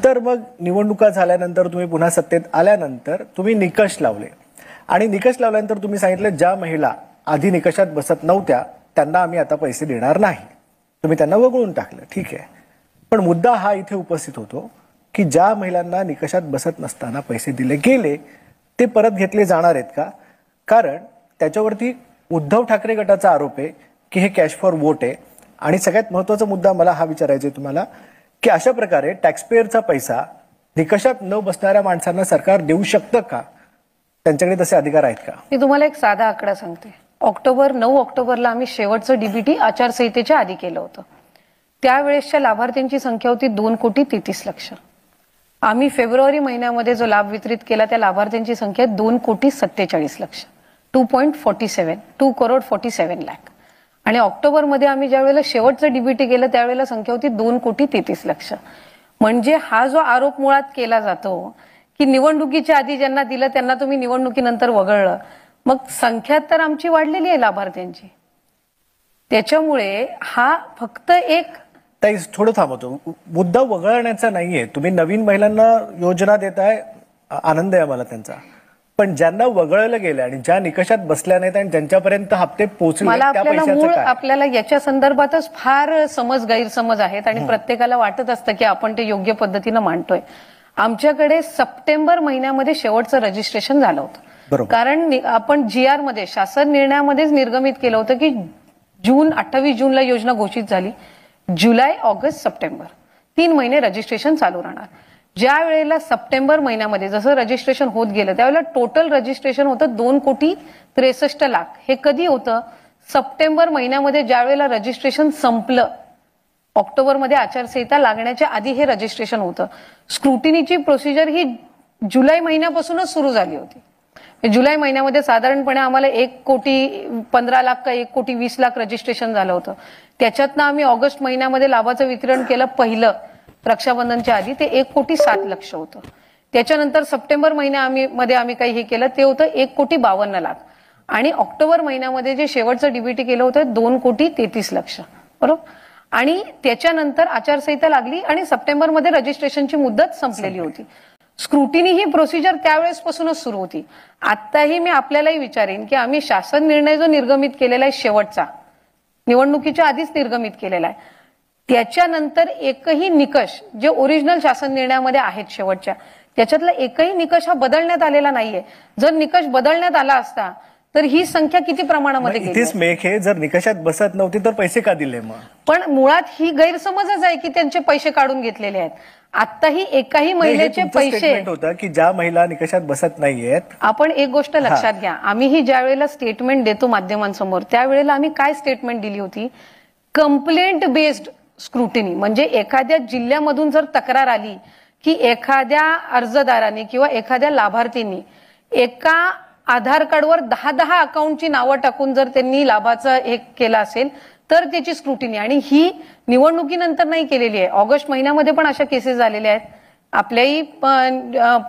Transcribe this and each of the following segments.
तर मग निवडणुका झाल्यानंतर तुम्ही पुन्हा सत्तेत आल्यानंतर तुम्ही निकष लावले आणि निकष लावल्यानंतर तुम्ही सांगितलं ज्या महिला आधी निकषात बसत नव्हत्या त्यांना आम्ही आता पैसे देणार नाही. तुम्ही त्यांना वगळून टाकलं, ठीक आहे. पण मुद्दा हा इथे उपस्थित होतो की ज्या महिलांना निकषात बसत नसताना पैसे दिले गेले ते परत घेतले जाणार आहेत का? कारण त्याच्यावरती उद्धव ठाकरे गटाचा आरोप आहे की हे कॅश फॉर वोट आहे. आणि सगळ्यात महत्त्वाचा मुद्दा मला हा विचारायचा आहे तुम्हाला की अशा प्रकारे टॅक्सपेअरचा पैसा निकषात न बसणाऱ्या माणसांना सरकार देऊ शकतं का? त्यांच्याकडे तसे अधिकार आहेत का? मी तुम्हाला एक साधा आकडा सांगते. 9 ऑक्टोबरला आम्ही शेवटचं डीबीटी आचारसंहितेच्या आधी केलं होतं. त्यावेळेसच्या लाभार्थ्यांची संख्या होती 2,33,00,000. आम्ही फेब्रुवारी महिन्यामध्ये जो लाभ वितरित केला त्या लाभार्थ्यांची संख्या 2,47,00,000, 2.47 आणि ऑक्टोबरमध्ये आम्ही ज्या वेळेला शेवटचं डीबीटी केलं त्यावेळेला संख्या होती 2,33,00,000. म्हणजे हा जो आरोप मुळात केला जातो की निवडणुकीच्या आधी ज्यांना दिलं त्यांना तुम्ही निवडणुकीनंतर वगळलं, मग संख्या तर आमची वाढलेली आहे लाभार्थ्यांची. त्याच्यामुळे हा फक्त एक ताई थोडं थांबवतो. मुद्दा वगळण्याचा नाहीये. तुम्ही नवीन महिलांना योजना देताय, आनंद आहे मला त्यांचा. पण ज्यांना वगळलं गेलं आणि ज्या निकषात बसल्या नाहीत आणि ज्यांच्यापर्यंत हप्ते पोहोचले त्या पैशाचं काय? आपल्याला याच्या संदर्भातच फार गैरसमज आहेत आणि प्रत्येकाला वाटत असतं की आपण ते योग्य पद्धतीनं मांडतोय. आमच्याकडे सप्टेंबर महिन्यामध्ये शेवटचं रजिस्ट्रेशन झालं होतं. कारण आपण GR मध्ये शासन निर्णयामध्येच निर्गमित केलं होतं की 28 जूनला योजना घोषित झाली. जुलै, ऑगस्ट, सप्टेंबर 3 महिने रजिस्ट्रेशन चालू राहणार. ज्या वेळेला सप्टेंबर महिन्यामध्ये जसं रजिस्ट्रेशन होत गेलं त्यावेळेला टोटल रजिस्ट्रेशन होतं 2,63,00,000. हे कधी होतं? सप्टेंबर महिन्यामध्ये ज्या वेळेला रजिस्ट्रेशन संपलं, ऑक्टोबरमध्ये आचारसंहिता लागण्याच्या आधी हे रजिस्ट्रेशन होतं. स्क्रुटिनीची प्रोसिजर ही जुलै महिन्यापासूनच सुरू झाली होती. जुलै महिन्यामध्ये साधारणपणे आम्हाला 1,15,00,000 का 1,20,00,000 रजिस्ट्रेशन झालं होतं. त्याच्यातनं आम्ही ऑगस्ट महिन्यामध्ये लाभाचं वितरण केलं पहिलं रक्षाबंधनच्या आधी, ते 1,07,00,000 होतं. त्याच्यानंतर सप्टेंबर महिन्यामध्ये आम्ही काही हे केलं ते होतं 1,52,00,000 आणि ऑक्टोबर महिन्यामध्ये जे शेवटचं डीबीटी केलं होतं 2,33,00,000 बरोबर. आणि त्याच्यानंतर आचारसंहिता लागली आणि सप्टेंबरमध्ये रजिस्ट्रेशनची मुदत संपलेली होती. स्क्रुटिनी ही प्रोसिजर त्यावेळेसपासूनच सुरू होती. आत्ताही मी आपल्यालाही विचारेन की आम्ही शासन निर्णय जो निर्गमित केलेला आहे शेवटचा, निवडणुकीच्या आधीच निर्गमित केलेला आहे, त्याच्यानंतर एकही निकष जे ओरिजिनल शासन निर्णयामध्ये आहेत शेवटच्या त्याच्यातला एकही निकष हा बदलण्यात आलेला नाहीये. जर निकष बदलण्यात आला असता तर ही संख्या किती प्रमाणामध्ये गेली? इथेच मेक हे जर निकषात बसत नव्हती तर पैसे का दिले मग? पण मुळात ही गैरसमजच आहे की त्यांचे पैसे काढून घेतलेले आहेत. आताही एकाही महिलेचे पैसे होतं की ज्या महिला निकषात बसत नाहीयेत. आपण एक गोष्ट लक्षात घ्या, आम्हीही ज्या वेळेला स्टेटमेंट देतो माध्यमांसमोर त्यावेळेला आम्ही काय स्टेटमेंट दिली होती? Complaint based scrutiny. म्हणजे एखाद्या जिल्ह्यामधून जर तक्रार आली की एखाद्या अर्जदाराने किंवा एखाद्या लाभार्थींनी एका आधार कार्डवर 10 अकाउंटची नावं टाकून जर त्यांनी लाभाचं हे केलं असेल तर त्याची स्क्रुटिनी, आणि ही निवडणुकीनंतर नाही केलेली आहे. ऑगस्ट महिन्यामध्ये पण अशा केसेस झालेल्या आहेत. आपल्याही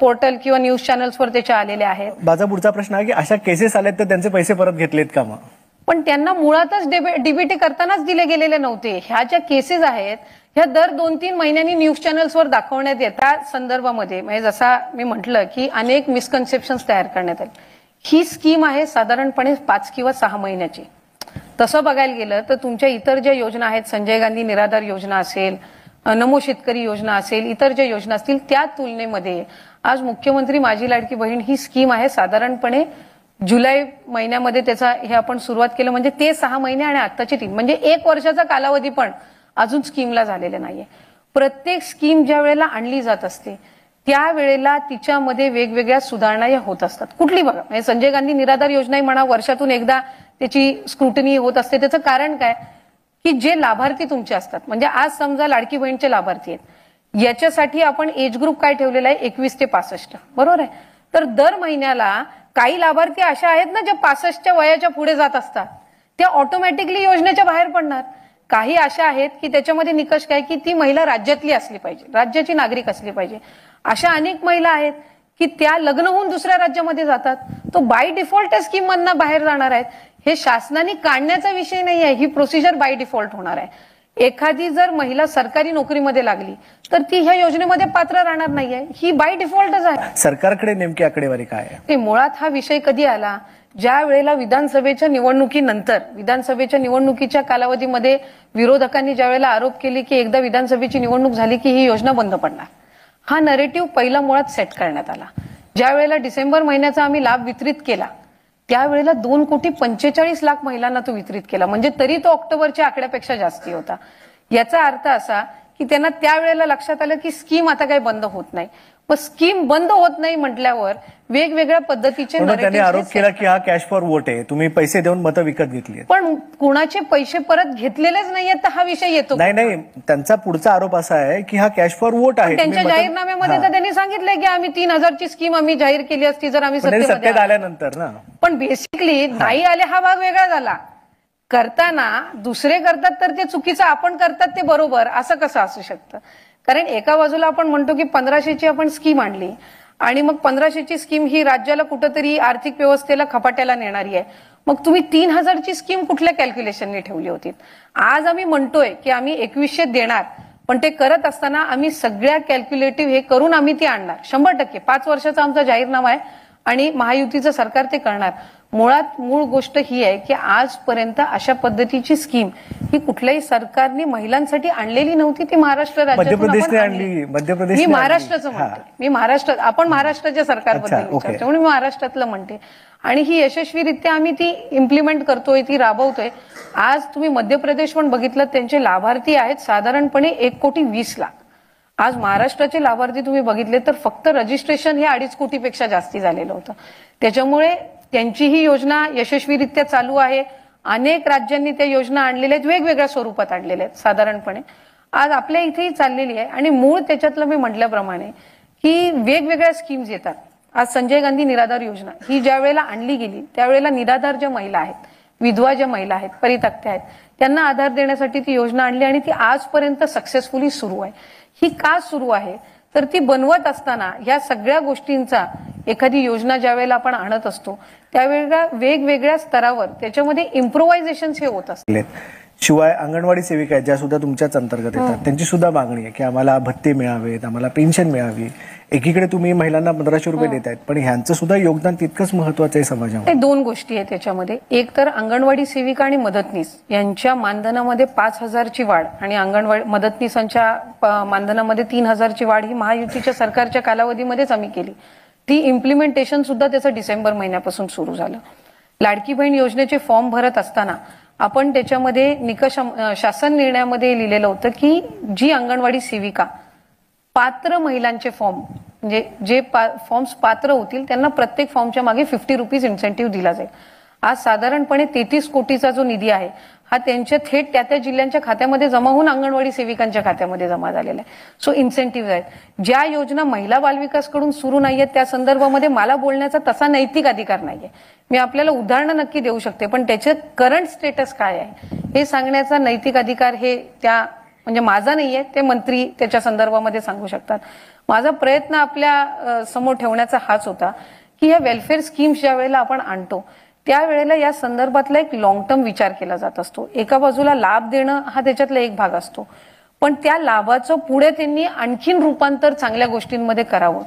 पोर्टल किंवा न्यूज चॅनल्सवर त्याच्या आलेल्या आहेत. माझा पुढचा प्रश्न आहे की अशा केसेस आल्यात तर त्यांचे पैसे परत घेतलेत का मग? पण त्यांना मुळातच डीबीटी करतानाच दिले गेलेले नव्हते. ह्या ज्या केसेस आहेत ह्या दर 2-3 महिन्यांनी न्यूज चॅनल्सवर दाखवण्यात येतात. त्या संदर्भामध्ये म्हणजे जसा मी म्हटलं की अनेक मिसकन्सेप्शन्स तयार करण्यात आले. ही स्कीम आहे साधारणपणे 5 किंवा 6 महिन्याची. तसं बघायला गेलं तर तुमच्या इतर ज्या योजना आहेत, संजय गांधी निराधार योजना असेल, नमो शेतकरी योजना असेल, इतर ज्या योजना असतील त्या तुलनेमध्ये आज मुख्यमंत्री माझी लाडकी बहीण ही स्कीम आहे साधारणपणे जुलै महिन्यामध्ये त्याचा हे आपण सुरुवात केलं. म्हणजे ते 6 महिने आणि आत्ताचे 3 म्हणजे 1 वर्षाचा कालावधी पण अजून स्कीमला झालेला नाहीये. प्रत्येक स्कीम ज्या वेळेला आणली जात असते त्यावेळेला तिच्यामध्ये वेगवेगळ्या सुधारणा या होत असतात. कुठली बघा, म्हणजे संजय गांधी निराधार योजनाही म्हणा, वर्षातून एकदा त्याची स्क्रुटिनी होत असते. त्याचं कारण काय की जे लाभार्थी तुमचे असतात, म्हणजे आज समजा लाडकी बहीणचे लाभार्थी आहेत, याच्यासाठी आपण एज ग्रुप काय ठेवलेला आहे 21 ते 65 बरोबर आहे. तर दर महिन्याला काही लाभार्थी अशा आहेत ना ज्या 65च्या वयाच्या पुढे जात असतात, त्या ऑटोमॅटिकली योजनेच्या बाहेर पडणार. काही अशा आहेत की त्याच्यामध्ये निकष काय की ती महिला राज्यातली असली पाहिजे, राज्याची नागरिक असली पाहिजे. अशा अनेक महिला आहेत की त्या लग्न होऊन दुसऱ्या राज्यामध्ये जातात, तो बाय डिफॉल्ट त्या स्कीम मधनं बाहेर जाणार आहेत. हे शासनाने काढण्याचा विषय नाही आहे, ही प्रोसिजर बाय डिफॉल्ट होणार आहे. एखादी जर महिला सरकारी नोकरीमध्ये लागली तर ती ह्या योजनेमध्ये पात्र राहणार नाहीये, ही बाय डिफॉल्टच आहे. सरकारकडे नेमकी आकडेवारी काय आहे? ते मुळात हा विषय कधी आला, ज्या वेळेला विधानसभेच्या निवडणुकीनंतर, विधानसभेच्या निवडणुकीच्या कालावधीमध्ये विरोधकांनी ज्या वेळेला आरोप केले की एकदा विधानसभेची निवडणूक झाली की ही योजना बंद पडणार, हा नरेटिव्ह पहिला मुळात सेट करण्यात आला. ज्या वेळेला डिसेंबर महिन्याचा आम्ही लाभ वितरित केला त्यावेळेला 2,45,00,000 महिलांना तो वितरित केला, म्हणजे तरी तो ऑक्टोबरच्या आकड्यापेक्षा जास्ती होता. याचा अर्थ असा की त्यांना त्यावेळेला लक्षात आलं की स्कीम आता काही बंद होत नाही. मग स्कीम बंद होत नाही म्हटल्यावर वेगवेगळ्या पद्धतीचे त्यांनी आरोप केला की हा कॅश फॉर वोट आहे, तुम्ही पैसे देऊन मतं विकत घेतली. पण कुणाचे पैसे परत घेतलेलेच नाहीयेत तर हा विषय येतो. नाही, त्यांचा पुढचा आरोप असा आहे की हा कॅश फॉर वोट आहे. त्यांच्या जाहीरनाम्यामध्ये तर त्यांनी सांगितलंय की आम्ही 3,000ची स्कीम आम्ही जाहीर केली असती जर आम्ही सत्तेत आल्यानंतर ना. पण बेसिकली नाही आले हा भाग वेगळा झाला. करताना दुसरे करतात तर ते चुकीचं, आपण करतात ते बरोबर, असं कसं असू शकतं? कारण एका बाजूला आपण म्हणतो की 1,500ची आपण स्कीम आणली आणि मग 1,500ची स्कीम ही राज्याला कुठंतरी आर्थिक व्यवस्थेला खपाट्याला नेणारी आहे. मग तुम्ही 3,000ची स्कीम कुठल्या कॅल्क्युलेशनने ठेवली होती? आज आम्ही म्हणतोय की आम्ही 2,100 देणार, पण ते करत असताना आम्ही सगळ्या कॅल्क्युलेटिव्ह हे करून आम्ही ती आणणार 100%. 5 वर्षाचा आमचा जाहीरनामा आहे आणि महायुतीचं सरकार ते करणार. मुळात मूळ गोष्ट ही आहे की आजपर्यंत अशा पद्धतीची स्कीम ही कुठल्याही सरकारने महिलांसाठी आणलेली नव्हती. ती महाराष्ट्र राज्यातून आणली. मी महाराष्ट्राचं म्हणते, मी महाराष्ट्रात, आपण महाराष्ट्राच्या सरकारबद्दल विचारतो म्हणून मी महाराष्ट्रातलं म्हणते. आणि ही यशस्वीरित्या आम्ही ती इम्प्लिमेंट करतोय, ती राबवतोय. आज तुम्ही मध्य प्रदेश पण बघितलं, त्यांचे लाभार्थी आहेत साधारणपणे 1,20,00,000. आज महाराष्ट्राचे लाभार्थी तुम्ही बघितले तर फक्त रजिस्ट्रेशन हे 2.5 कोटीपेक्षा जास्ती झालेलं होतं. त्याच्यामुळे त्यांची ही योजना यशस्वीरित्या चालू आहे. अनेक राज्यांनी त्या योजना आणलेल्या आहेत, वेगवेगळ्या स्वरूपात आणलेल्या आहेत. साधारणपणे आज आपल्या इथेही चाललेली आहे. आणि मूळ त्याच्यातलं मी म्हटल्याप्रमाणे की वेगवेगळ्या स्कीम्स येतात. आज संजय गांधी निराधार योजना ही ज्या वेळेला आणली गेली त्यावेळेला निराधार ज्या महिला आहेत, विधवा ज्या महिला आहेत, परित्यक्त्या आहेत, त्यांना आधार देण्यासाठी ती योजना आणली आणि ती आजपर्यंत सक्सेसफुली सुरू आहे. ही का सुरू आहे तर ती बनवत असताना या सगळ्या गोष्टींचा एखादी योजना ज्या वेळेला आपण आणत असतो त्यावेळेला वेगवेगळ्या स्तरावर त्याच्यामध्ये इम्प्रोव्हायझेशन हे होत असतात. शिवाय अंगणवाडी सेविका आहेत ज्या सुद्धा तुमच्याच अंतर्गत येतात, त्यांची सुद्धा मागणी आहे की आम्हाला भत्ते मिळावेत, आम्हाला पेन्शन मिळावी. एकीकडे तुम्ही महिलांना 1,500 रुपये देत आहेत, पण ह्यांचं सुद्धा योगदान तितकंच महत्वाचं आहे समाजामध्ये. 2 गोष्टी आहेत त्याच्यामध्ये. एक तर अंगणवाडी सेविका आणि मदतनीस यांच्या मानधनामध्ये 5,000ची वाढ आणि अंगणवाडी मदतनीसांच्या मानधनामध्ये 3,000ची वाढ ही महायुतीच्या सरकारच्या कालावधीमध्येच आम्ही केली. ती इम्प्लिमेंटेशन सुद्धा त्याचं डिसेंबर महिन्यापासून सुरू झालं. लाडकी बहीण योजनेचे फॉर्म भरत असताना आपण त्याच्यामध्ये निकष शासन निर्णयामध्ये लिहिलेलं होतं की जी अंगणवाडी सेविका पात्र महिलांचे फॉर्म म्हणजे जे फॉर्म्स पात्र होतील त्यांना प्रत्येक फॉर्मच्या मागे 50 रुपीज इन्सेंटिव्ह दिला जाईल. आज साधारणपणे 33 कोटीचा जो निधी आहे हा त्यांच्या थेट त्या जिल्ह्यांच्या खात्यामध्ये जमा होऊन अंगणवाडी सेविकांच्या खात्यामध्ये जमा झालेला आहे. सो इन्सेंटिव्ह आहेत. ज्या योजना महिला बालविकासकडून सुरू नाहीयेत त्या संदर्भामध्ये मला बोलण्याचा तसा नैतिक अधिकार नाहीये. मी आपल्याला उदाहरणं नक्की देऊ शकते, पण त्याचे करंट स्टेटस काय आहे हे सांगण्याचा नैतिक अधिकार हे त्या म्हणजे माझा नाहीये, ते मंत्री त्याच्या संदर्भामध्ये सांगू शकतात. माझा प्रयत्न आपल्या समोर ठेवण्याचा हाच होता की या वेलफेअर स्कीम्स ज्या वेळेला आपण आणतो त्यावेळेला या संदर्भातला एक लॉंग टर्म विचार केला जात असतो. एका बाजूला लाभ देणं हा त्याच्यातला एक भाग असतो, पण त्या लाभाचं पुढे त्यांनी आणखीन रूपांतर चांगल्या गोष्टींमध्ये करावं.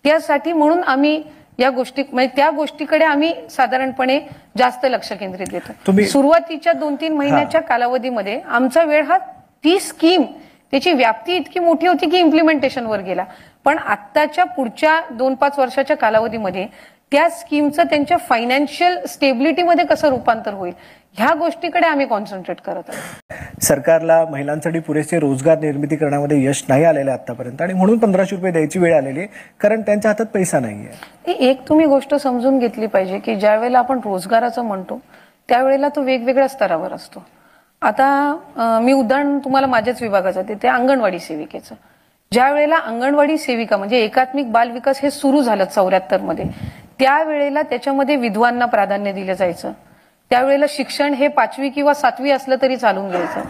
त्यासाठी म्हणून आम्ही या गोष्टी म्हणजे त्या गोष्टीकडे आम्ही साधारणपणे जास्त लक्ष केंद्रित देतो. सुरुवातीच्या 2-3 महिन्याच्या कालावधीमध्ये आमचा वेळ हा ती स्कीम त्याची व्याप्ती इतकी मोठी होती की इम्प्लिमेंटेशनवर गेला. पण आत्ताच्या पुढच्या 2-5 वर्षाच्या कालावधीमध्ये त्या स्कीमचं त्यांच्या फायनान्शियल स्टेबिलिटीमध्ये कसं रूपांतर होईल ह्या गोष्टीकडे आम्ही कॉन्सन्ट्रेट करत आहोत. सरकारला महिलांसाठी पुरेसे रोजगार निर्मिती करण्यामध्ये यश नाही आलेलं आतापर्यंत आणि म्हणून 1,500 रुपये द्यायची वेळ आलेली आहे, कारण त्यांच्या हातात पैसा नाहीये. एक तुम्ही गोष्ट समजून घेतली पाहिजे की ज्या वेळेला आपण रोजगाराचं म्हणतो त्यावेळेला तो वेगवेगळ्या स्तरावर असतो. आता मी उदाहरण तुम्हाला माझ्याच विभागाचं देते, अंगणवाडी सेविकेचं. ज्या वेळेला अंगणवाडी सेविका म्हणजे एकात्मिक बाल विकास हे सुरू झालं 74 मध्ये, त्यावेळेला त्याच्यामध्ये विधवांना प्राधान्य दिलं जायचं. त्यावेळेला शिक्षण हे 5वी किंवा 7वी असलं तरी चालून घ्यायचं.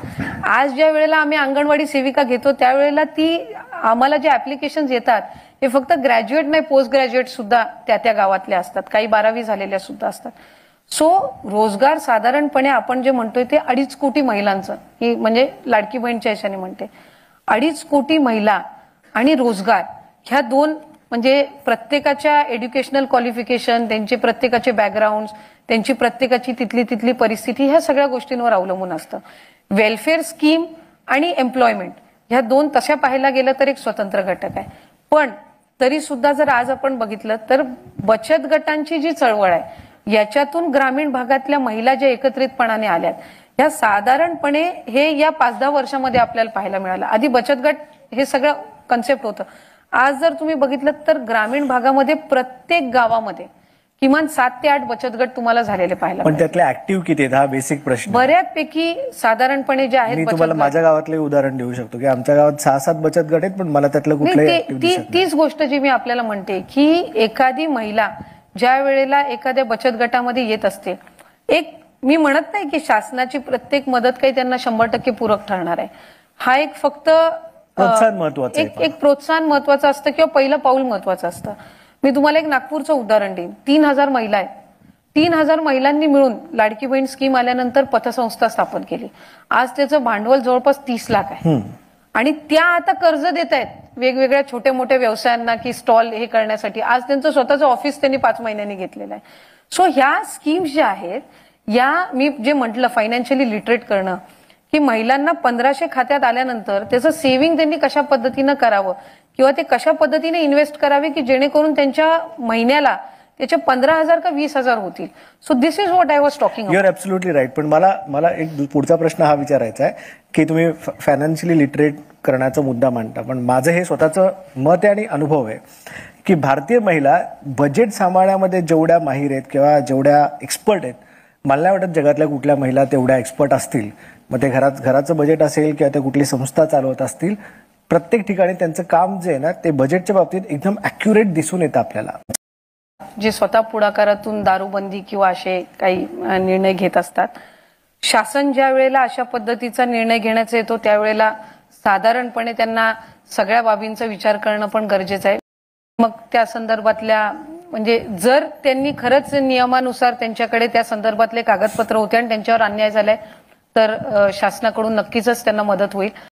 आज ज्या वेळेला आम्ही अंगणवाडी सेविका घेतो त्यावेळेला ती आम्हाला जे ऍप्लिकेशन्स येतात हे फक्त ग्रॅज्युएट नाही पोस्ट ग्रॅज्युएट सुद्धा त्या गावातल्या असतात, काही 12वी झालेल्या सुद्धा असतात. सो रोजगार साधारणपणे आपण जे म्हणतोय ते 2.5 कोटी महिलांचं, ही म्हणजे लाडकी बहीणच्या याच्याने म्हणते, 2.5 कोटी महिला आणि रोजगार ह्या दोन, म्हणजे प्रत्येकाच्या एज्युकेशनल क्वालिफिकेशन, त्यांचे प्रत्येकाचे बॅकग्राऊंड, त्यांची प्रत्येकाची तिथली परिस्थिती, ह्या सगळ्या गोष्टींवर अवलंबून असतं. वेलफेअर स्कीम आणि एम्प्लॉयमेंट ह्या दोन तशा पाहायला गेलं तर एक स्वतंत्र घटक आहे. पण तरी सुद्धा जर आज आपण बघितलं तर बचत गटांची जी चळवळ आहे याच्यातून ग्रामीण भागातल्या महिला ज्या एकत्रितपणाने आल्यात, ह्या साधारणपणे हे या 5-10 वर्षामध्ये आपल्याला पाहायला मिळालं. आधी बचत गट हे सगळं कन्सेप्ट होतं. आज जर तुम्ही बघितलं तर ग्रामीण भागामध्ये प्रत्येक गावामध्ये किमान 7 ते 8 बचत गट तुम्हाला झालेले पाहायला पण त्यातले ऍक्टिव्ह किती आहेत हा बेसिक प्रश्न. बऱ्याचपैकी साधारणपणे जे आहेत मी तुम्हाला माझ्या गावातले उदाहरण देऊ शकतो की आमच्या गावात 6-7 बचत गट आहेत, पण मला त्यातलं कुठलंही तीच गोष्ट जी मी आपल्याला म्हणते की एखादी महिला ज्या वेळेला एखाद्या बचत गटामध्ये येत असते, एक मी म्हणत नाही की शासनाची प्रत्येक मदत काही त्यांना 100% पूरक ठरणार आहे. हा एक फक्त प्रोत्साहन महत्वाचं आहे. एक प्रोत्साहन महत्वाचं असतं किंवा पहिलं पाऊल महत्वाचं असतं. मी तुम्हाला एक नागपूरचं उदाहरण देईन. 3000 महिला आहेत. 3000 महिलांनी मिळून लाडकी बहीण स्कीम आल्यानंतर पतसंस्था स्थापन केली. आज त्याचं भांडवल जवळपास 30 लाख आहे आणि त्या आता कर्ज देत आहेत वेगवेगळ्या छोट्या मोठ्या व्यवसायांना की स्टॉल हे करण्यासाठी. आज त्यांचं स्वतःचं ऑफिस त्यांनी 5 महिन्यांनी घेतलेलं आहे. सो ह्या स्कीम्स ज्या आहेत, या मी जे म्हटलं फायनान्शियली लिटरेट करणं, की महिलांना 1500 खात्यात आल्यानंतर त्याचं सेव्हिंग त्यांनी कशा पद्धतीनं करावं किंवा ते कशा पद्धतीने इन्व्हेस्ट करावे की जेणेकरून त्यांच्या महिन्याला त्याचे 15,000 का 20,000 होतील. So this is what I was talking. You are absolutely right. पण मला एक पुढचा प्रश्न हा विचारायचा आहे की तुम्ही फायनान्शियली लिटरेट करण्याचा मुद्दा मांडता, पण माझं हे स्वतःचं मत आहे आणि अनुभव आहे की भारतीय महिला बजेट सांभाळण्यामध्ये जेवढ्या माहीर आहेत किंवा जेवढ्या एक्सपर्ट आहेत, मला नाही वाटत जगातल्या कुठल्या महिला तेवढ्या एक्सपर्ट असतील. मग ते घराचं बजेट असेल किंवा ते कुठली संस्था चालवत असतील, प्रत्येक ठिकाणी त्यांचं काम जे आहे ना ते बजेटच्या बाबतीत एकदम ॲक्युरेट दिसून येतं आपल्याला. जे स्वतः पुढाकारातून दारूबंदी किंवा असे काही निर्णय घेत असतात, शासन ज्या वेळेला अशा पद्धतीचा निर्णय घेण्याचा येतो त्यावेळेला साधारणपणे त्यांना सगळ्या बाबींचा विचार करणं पण गरजेचं आहे. मग त्या संदर्भातल्या म्हणजे जर त्यांनी खरंच नियमानुसार त्यांच्याकडे त्या संदर्भातले कागदपत्र होते आणि त्यांच्यावर अन्याय झालाय तर शासनाकडून नक्कीच त्यांना मदत होईल.